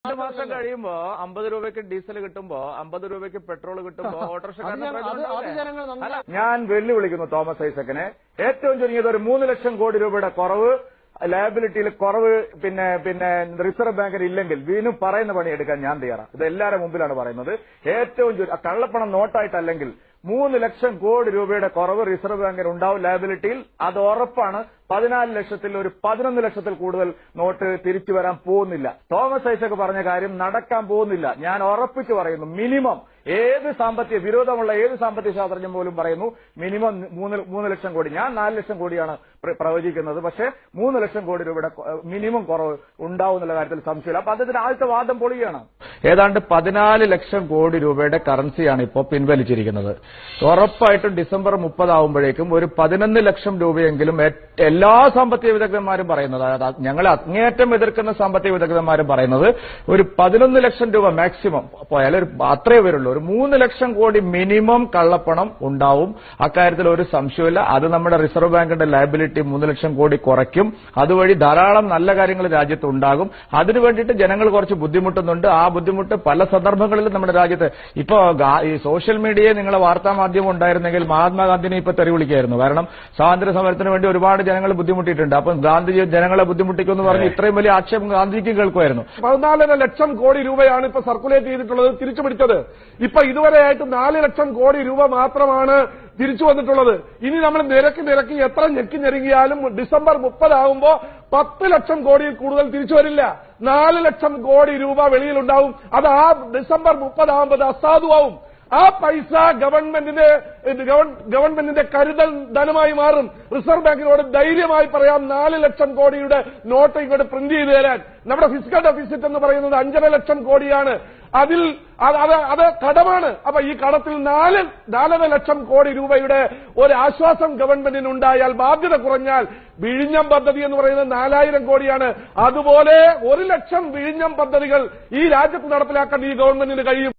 2 മാസം കഴിയുമ്പോ 50 രൂപയ്ക്ക് ഡീസൽ കിട്ടുമ്പോ 50 രൂപയ്ക്ക് പെട്രോൾ കിട്ടുമ്പോ ഞാൻ വെല്ലുവിളിക്കുന്നു തോമസ് ഐസക്കിനെ. ഏറ്റവും ചുരുങ്ങിയത് ഒരു 3 ലക്ഷം കോടി രൂപയുടെ കുറവ് ലയബിലിറ്റിയിൽ കുറവ് പിന്നെ റിസർവ് ബാങ്കിന് ഇല്ലെങ്കിൽ വീണ്ടും പറയുന്ന പണി എടുക്കാൻ ഞാൻ തയ്യാറാണ്. ഇത് എല്ലാവരുടെ മുമ്പിലാണ് പറയുന്നത്. ഏറ്റവും കള്ളപ്പണം നോട്ടായിട്ടല്ലെങ്കിൽ 3 ലക്ഷം കോടി രൂപയുടെ കുറവ് റിസർവ് ബാങ്കിന് ഉണ്ടാവും ലയബിലിറ്റിയിൽ. അത് ഉറപ്പാണ്. 14 ലക്ഷത്തിൽ ഒരു 11 ലക്ഷത്തിൽ കൂടുതൽ നോട്ട് തിരിച്ചു വരാൻ പോകുന്നില്ല. തോമസ് ഐസക് പറഞ്ഞ കാര്യം നടക്കാൻ പോകുന്നില്ല. ഞാൻ ഉറപ്പിച്ചു പറയുന്നു. മിനിമം വിരോധമുള്ള ഏത് സാമ്പത്തിക ശാസ്ത്രജ്ഞൻ പോലും പറയുന്നു മിനിമം 3 ലക്ഷം കോടി. ഞാൻ 4 ലക്ഷം കോടിയാണ് പ്രവചിക്കുന്നത്. പക്ഷേ 3 ലക്ഷം കോടി രൂപയുടെ മിനിമം കുറവ് ഉണ്ടാവും എന്നുള്ള കാര്യത്തിൽ സംശയമില്ല. അപ്പൊ അദ്ദേഹത്തിന്റെ ആദ്യത്തെ വാദം പൊളിയാണ്. ഏതാണ്ട് 14 ലക്ഷം കോടി രൂപയുടെ കറൻസിയാണ് ഇപ്പോൾ പിൻവലിച്ചിരിക്കുന്നത്. ഉറപ്പായിട്ടും ഡിസംബർ 30 ആവുമ്പോഴേക്കും ഒരു 11 ലക്ഷം രൂപയെങ്കിലും എല്ലാ സാമ്പത്തിക വിദഗ്ധന്മാരും പറയുന്നത്, അതായത് ഞങ്ങളെ അങ്ങേയറ്റം എതിർക്കുന്ന സാമ്പത്തിക വിദഗ്ധന്മാരും പറയുന്നത് ഒരു 11 ലക്ഷം രൂപ മാക്സിമം പോയാൽ അത്രേ വരുള്ളൂ. ഒരു 3 ലക്ഷം കോടി മിനിമം കള്ളപ്പണം ഉണ്ടാവും. അക്കാര്യത്തിൽ ഒരു സംശയമില്ല. അത് നമ്മുടെ റിസർവ് ബാങ്കിന്റെ ലയബിലിറ്റി 3 ലക്ഷം കോടി കുറയ്ക്കും. അതുവഴി ധാരാളം നല്ല കാര്യങ്ങൾ രാജ്യത്ത് ഉണ്ടാകും. അതിനു വേണ്ടിയിട്ട് ജനങ്ങൾ കുറച്ച് ബുദ്ധിമുട്ടുന്നുണ്ട്. ആ ബുദ്ധിമുട്ട് പല സന്ദർഭങ്ങളിലും നമ്മുടെ രാജ്യത്ത് ഇപ്പോ ഈ സോഷ്യൽ മീഡിയയിൽ നിങ്ങളെ വാർത്താ മാധ്യമം ഉണ്ടായിരുന്നെങ്കിൽ മഹാത്മാഗാന്ധിനെ ഇപ്പൊ തെറി വിളിക്കായിരുന്നു. കാരണം സ്വാതന്ത്ര്യ സമരത്തിന് വേണ്ടി ഒരുപാട് ജനങ്ങൾ ബുദ്ധിമുട്ടിയിട്ടുണ്ട്. അപ്പം ഗാന്ധിജി ജനങ്ങളെ ബുദ്ധിമുട്ടിക്കുമെന്ന് പറഞ്ഞ് ഇത്രയും വലിയ ആക്ഷേപം ഗാന്ധിജിക്ക് കേൾക്കുമായിരുന്നു. 14 ലക്ഷം കോടി രൂപയാണ് ഇപ്പൊ സർക്കുലേറ്റ് ചെയ്തിട്ടുള്ളത്, തിരിച്ചുപിടിച്ചത്. ഇപ്പൊ ഇതുവരെയായിട്ട് 4 ലക്ഷം കോടി രൂപ മാത്രമാണ് തിരിച്ചു വന്നിട്ടുള്ളത്. ഇനി നമ്മൾ നിരക്കി എത്ര ഞെക്കി ഞെരുങ്ങിയാലും ഡിസംബർ 30 ആകുമ്പോ 10 ലക്ഷം കോടിയിൽ കൂടുതൽ തിരിച്ചു വരില്ല. 4 ലക്ഷം കോടി രൂപ വെളിയിലുണ്ടാവും. അത് ആ ഡിസംബർ 30 ആകുമ്പോൾ അസാധുവാകും. ആ പൈസ ഗവൺമെന്റിന്റെ കരുതൽ ധനമായി മാറും. റിസർവ് ബാങ്കിനോട് ധൈര്യമായി പറയാം 4 ലക്ഷം കോടിയുടെ നോട്ട് ഇങ്ങോട്ട് പ്രിന്റ് ചെയ്ത് തരാൻ. നമ്മുടെ ഫിസിക്കൽ ഡെഫിസിറ്റ് എന്ന് പറയുന്നത് 5.5 ലക്ഷം കോടിയാണ്. അതിൽ അത് കടമാണ്. അപ്പൊ ഈ കടത്തിൽ 4.5 ലക്ഷം കോടി രൂപയുടെ ഒരു ആശ്വാസം ഗവൺമെന്റിന് ഉണ്ടായാൽ, ബാധ്യത കുറഞ്ഞാൽ, വിഴിഞ്ഞം പദ്ധതി എന്ന് പറയുന്നത് 4000 കോടിയാണ്. അതുപോലെ 1 ലക്ഷം വിഴിഞ്ഞം പദ്ധതികൾ ഈ രാജ്യത്ത് നടപ്പിലാക്കാൻ ഈ ഗവൺമെന്റിന് കഴിയും.